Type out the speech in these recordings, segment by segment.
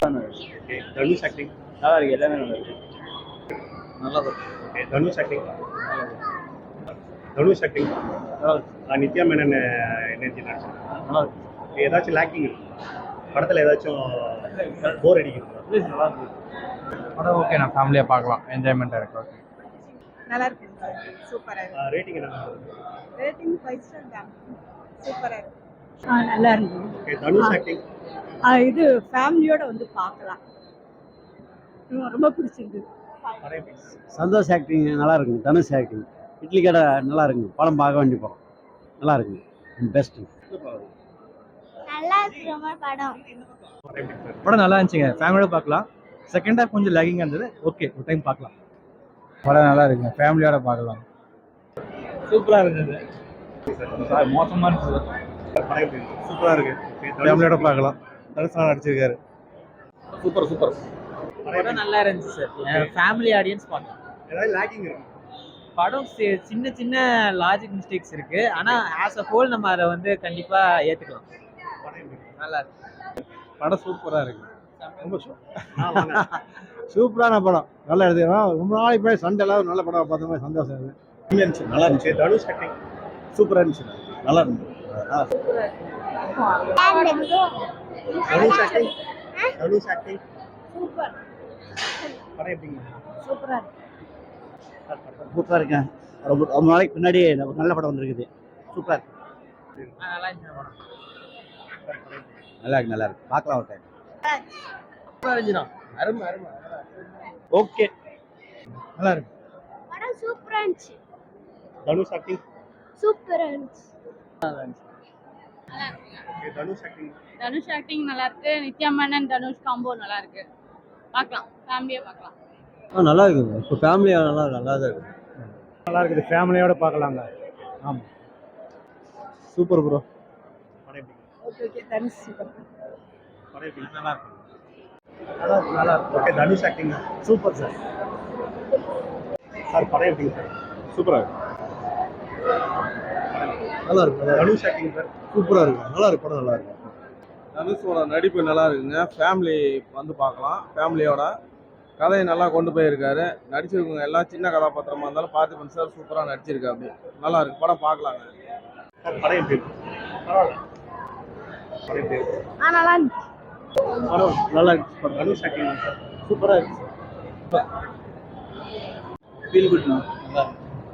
Okay. Dhanush acting. நல்லா இருக்கு, எல்லாமே நல்லா இருக்கு. நல்லா இருக்கு. Okay. Dhanush acting. Dhanush acting. நல்லா இருக்கு. நித்யா மேனன் எனர்ஜி நடிச்சிருக்காங்க. நல்லா இருக்கு. ஏதாச்சும் லேக்கிங் இருக்கு படத்தில்? ஏதாச்சும் போர் அடிக்குது? நல்லா இருக்கு. படம் ஓகே, நான் ஃபேமிலியாக பார்க்கலாம், என்ஜாய்மெண்ட்டாக இருக்கு. ஓகே, நல்லா இருக்கு. சூப்பரா இருக்கு. ரேட்டிங் என்ன? ரேட்டிங் 5 ஸ்டார் தான். சூப்பரா இருக்கு. நல்லா இருக்கு. ஓகே. தனுஷ் ஆக்டிங். இது ஃபேமிலியோட வந்து பார்க்கலாம். ரொம்ப பிடிச்சிருக்கு. சந்தோஷ் ஆக்டிங் நல்லா இருக்குங்க. தனுஷ் ஆக்டிங். இட்லி கடை நல்லா இருக்குங்க. படம் பார்க்க வேண்டிய படம். நல்லா இருக்குங்க. பெஸ்ட். நல்லா இருக்கு ரொம்ப படம். படம் நல்லா இருந்துச்சுங்க, ஃபேமிலியோட பார்க்கலாம். செகண்ட் ஹாஃப் கொஞ்சம் லேகிங்காக இருந்தது. ஓகே, ஒரு டைம் பார்க்கலாம். படம் நல்லா இருக்குங்க, ஃபேமிலியோட பார்க்கலாம். சூப்பராக இருந்தது. மோசமாக இருந்தது. சூப்பராக இருக்கு. ஃபேமிலியோட பார்க்கலாம். தனுஷ் நடிச்சிருக்காரு. சூப்பர். படம் நல்லா இருந்துச்சு சார். ஃபேமிலி ஆடியன்ஸ் பார்க்கலாம். ஏதாவது லேக்கிங் இருக்கு? படம் சின்ன சின்ன லாஜிக் மிஸ்டேக்ஸ் இருக்கு, ஆனா ஆஸ் அ ஹோல் நம்ம அதை வந்து கண்டிப்பா ஏத்துக்கலாம். நல்லா இருக்கு. படம் சூப்பராக இருக்கு. ரொம்ப சூப்பரான படம். நல்லா எழுதுறோம். ரொம்ப நாளைக்கு போய் சண்டை நல்ல படம் பார்த்த மாதிரி சந்தோஷம் இருக்கு. நல்லா இருந்துச்சு. தனுஷ் ஆக்டிங் சூப்பராக இருந்துச்சு. நல்லா இருந்துச்சு. Dhanush acting. Dhanush acting. Super. படம் எப்படிங்க? சூப்பரா இருக்கு. சூப்பராக இருக்கேன். ரொம்ப நாளைக்கு பின்னாடி நல்ல படம் வந்துருக்குது. சூப்பராக இருக்கு. நல்லா இருந்துச்சு படம். நல்லா இருக்கு. பார்க்கலாம் ஒரு டைம். ஓகே, நல்லா இருக்கு. படம் சூப்பரா இருந்துச்சு. தனுஷ் ஆக்டிங். சூப்பரா இருந்துச்சு. Okay. Dhanush acting. Dhanush acting நல்லா இருக்கு. நித்யா மேனன் தனுஷ் காம்போ நல்லா இருக்கு. பார்க்கலாம், ஃபேமிலியா பார்க்கலாம். நல்லா இருக்குங்க. இப்போ ஃபேமிலியாக நல்லா தான் இருக்கு. நல்லா இருக்குது, ஃபேமிலியோட பார்க்கலாங்க. ஆமாம், சூப்பர் ப்ரோ. படம் எப்படிங்க? ஓகே. தனுஷ் சூப்பர். படம் எப்படி? நல்லா இருக்கு. நல்லா இருக்கு. Okay. Dhanush acting. Super sir. Sir படம் எப்படிங்க சார்? சூப்பராக இருக்கு. நல்லா இருக்கு. Dhanush acting sir. சூப்பராக இருக்கு. நல்லா இருக்கு. படம் நல்லா இருக்கு. தனுஷோட நடிப்பு நல்லா இருக்குங்க. ஃபேமிலி வந்து பார்க்கலாம். ஃபேமிலியோட கதையை நல்லா கொண்டு போயிருக்காரு. நடிச்சிருக்கவங்க எல்லாம் சின்ன கதாபாத்திரமா இருந்தாலும் பார்த்திபன் சார் சூப்பராக நடிச்சிருக்கா. அப்படி நல்லா இருக்கு. படம் பார்க்கலாங்க. சார் படம் எப்படி இருக்கு? படம் எப்படி இருக்கு? நல்லா இருந்துச்சு. படம் நல்லா இருக்கு. Dhanush acting sir. சூப்பராக இருக்கு. Feel good.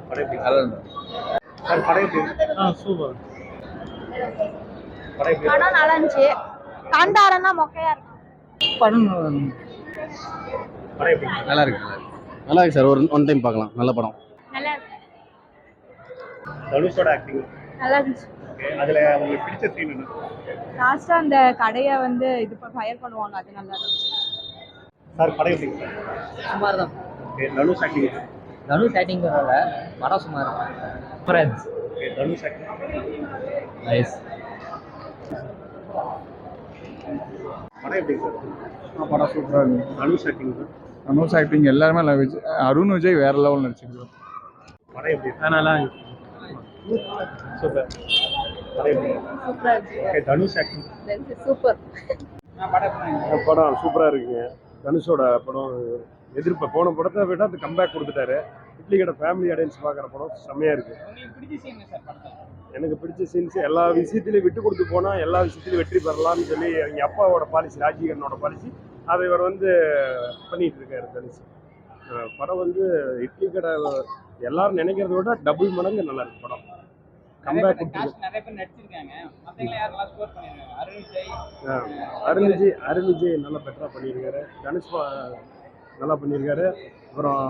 படம் எப்படி? நல்லா இருக்கு. சார் படம் எப்படி இருக்கு? சூப்பர். படம் எப்படி? படம் நல்லா இருந்துச்சு. காந்தாரன்னா மொக்கையா இருக்கு. படம் படம் எப்படி? நல்லா இருக்கு. நல்லா இருக்கு சார். ஒன் டைம் பார்க்கலாம். நல்ல படம். நல்லா இருக்கு. தனுஷோட ஆக்டிங். நல்லா இருந்துச்சு. ஓகே. அதில் உங்களுக்கு பிடிச்ச சீன் என்ன? லாஸ்டா அந்த கடையை வந்து இது ஃபயர் பண்ணுவாங்க, அது நல்லா இருந்துச்சு. சார் படம் எப்படிங்க சார்? சுமார் தான். Okay. Dhanush acting. Dhanush acting வரல, படம் சுமார். Friends. Okay. Dhanush acting. Nice. படம் எப்படிங்க சார்? படம் சூப்பராக இருக்கு. Dhanush acting sir. Dhanush acting எல்லாருமே நல்லா இருந்துச்சு. அருண் விஜய் வேற லெவல் நடிச்சிருக்காரு. படம் எப்படி இருக்கு? நல்லா இருக்கு. சூப்பர். படம் எப்படி இருக்கு? சூப்பரா இருக்கு. ஓகே. தனுஷ் ஆக்டிங். சூப்பர். படம் சூப்பராக இருக்குங்க. தனுஷோட படம் போன படத்தை விட அது கம்பேக் கொடுத்துட்டாரு. இட்லி கடை ஃபேமிலி ஆடியன்ஸ் பார்க்குற படம் செம்மையாக இருக்குது. எனக்கு பிடிச்ச சீன்ஸ் எல்லா விஷயத்துலையும் விட்டு கொடுத்து போனால் எல்லா விஷயத்துலையும் வெற்றி பெறலாம்னு சொல்லி எங்கள் அப்பாவோட பாலிசி, ராஜீகரனோட பாலிசி, அதை இவர் வந்து பண்ணிகிட்டு இருக்காரு தனுஷ். படம் வந்து இட்லி கடை எல்லாரும் நினைக்கிறத விட டபுள் மடங்கு நல்லா இருக்கு படம். கம்பேக் கொடுத்துருக்கு. நிறைய பேர் நடிச்சிருக்காங்க. மத்தவங்க யாரெல்லாம் ஸ்கோர் பண்ணிருக்காங்க? அருண் விஜய் நல்லா பெட்டராக பண்ணியிருக்காரு. தனுஷ் நல்லா பண்ணியிருக்காரு. அப்புறம்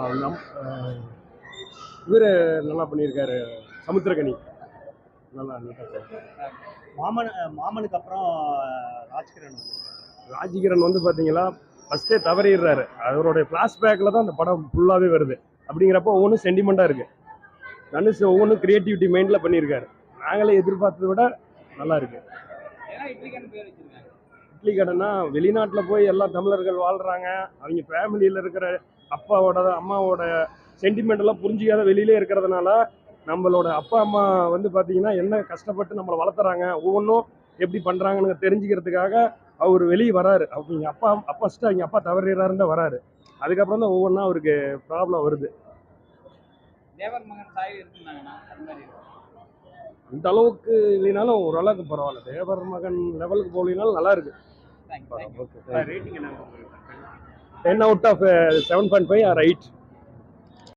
இவர் நல்லா பண்ணியிருக்காரு, சமுத்திரகனி நல்லா. மாமனுக்கு அப்புறம் ராஜ்கிரண் வந்து பார்த்தீங்களா ஃபஸ்ட்டே தவறிடுறாரு. அவருடைய ஃப்ளாஷ்பேக்கில் தான் அந்த படம் ஃபுல்லாகவே வருது. அப்படிங்கிறப்ப ஒவ்வொன்றும் சென்டிமெண்ட்டாக இருக்குது. தனுஷ் ஒவ்வொன்றும் க்ரியேட்டிவிட்டி மைண்டில் பண்ணியிருக்காரு. நாங்களே எதிர்பார்த்ததை விட நல்லா இருக்கு. இட்லி கடைன்னா வெளிநாட்டில் போய் எல்லா தமிழர்கள் வாழ்கிறாங்க. அவங்க ஃபேமிலியில் இருக்கிற அப்பாவோட அம்மாவோட சென்டிமெண்டெல்லாம் புரிஞ்சிக்காத வெளியிலே இருக்கிறதுனால நம்மளோட அப்பா அம்மா வந்து பார்த்தீங்கன்னா என்ன கஷ்டப்பட்டு நம்மளை வளர்த்துறாங்க, ஒவ்வொன்றும் எப்படி பண்ணுறாங்கன்னு தெரிஞ்சுக்கிறதுக்காக அவர் வெளியே வராரு. அவங்க அப்பா ஃபர்ஸ்ட் அவங்க அப்பா தவறிறாருன்னு தான் வராரு. அதுக்கப்புறம் தான் ஒவ்வொன்றா அவருக்கு ப்ராப்ளம் வருது. தேவர் மகன் சாயல் இருந்தாங்கன்னா அது மாதிரி இருக்கும். அந்த அளவுக்கு இல்லைனாலும் ஓரளவுக்கு பரவாயில்ல. தேவர் மகன் லெவலுக்கு போகலினாலும் நல்லா இருக்கு. Thank you okay. ரேட்டிங் என்ன 10 out of 7.5 or 8.